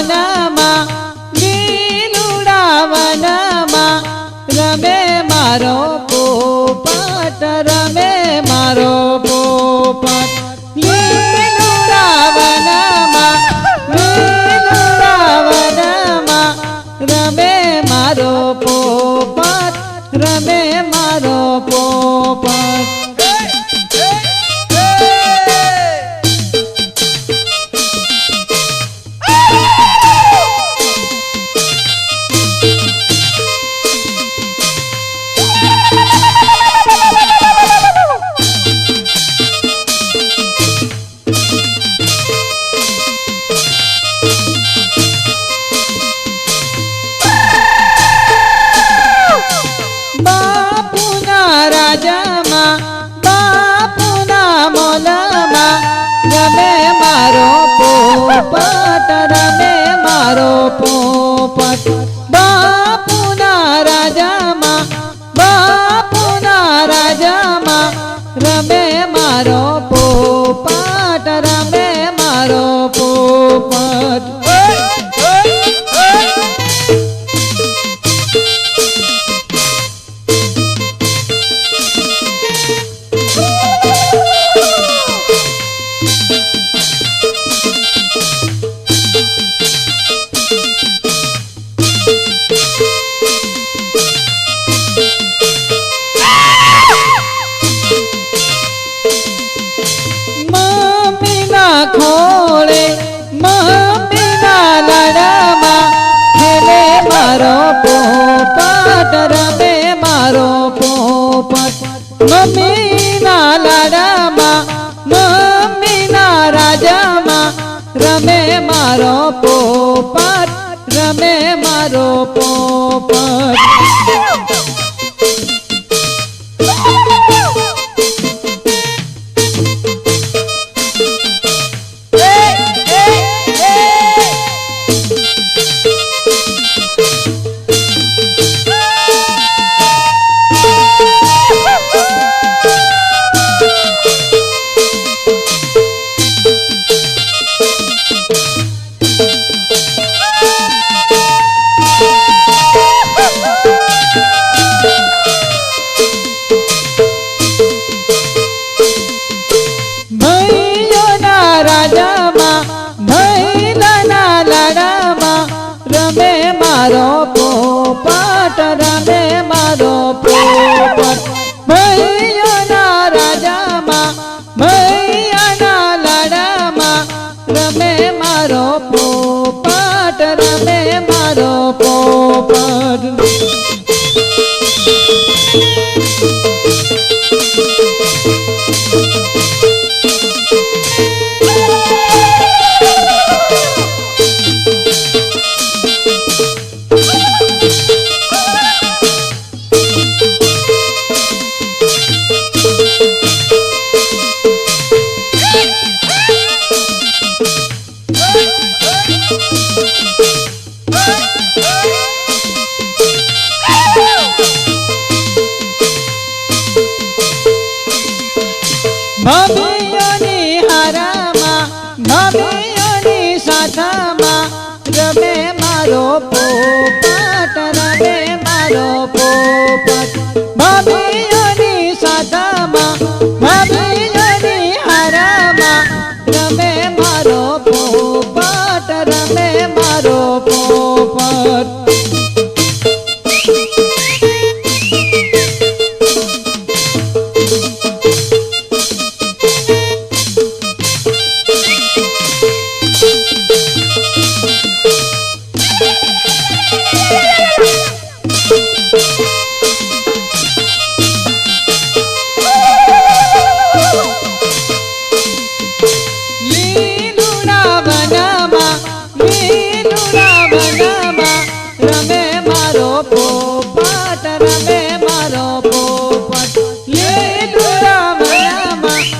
વનમાં લીલુડા વનમાં રમે મારો પોપટ રમે મારો પોપટ લીલુડા વનમાં રમે મારો પોપટ રમે મારો પોપટ બાપુના મોલમાં રમે મારો પોપટ રમે મારો પોપટ બાપુના રાજામાં રમે મારો પોપટ રમે મારો પોપટ ખોળે મમ્મીના લાડામાં ખેલે મારો પોપટ રમે મારો પોપટ મમ્મીના લાડામાં મમ્મીના રાજામાં રમે મારો પોપટ રમે મારો પોપટ રમે મારો પોપટ રમે મારો પોપટ ભૈયાના રાજામાં ભૈયાના લાડામાં રમે મારો પોપટ રમે મારો પોપટ ભમિયોની હારામાં ભમિયોની સાથામાં રમે મારો પોપટ રમે મારો પોપટ ભમિયોની સાથામાં ભમિયોની હારામાં રમે મારો પોપટ રમે મારો પોપટ રમે મારો પોપટ લીલુડા વનમાં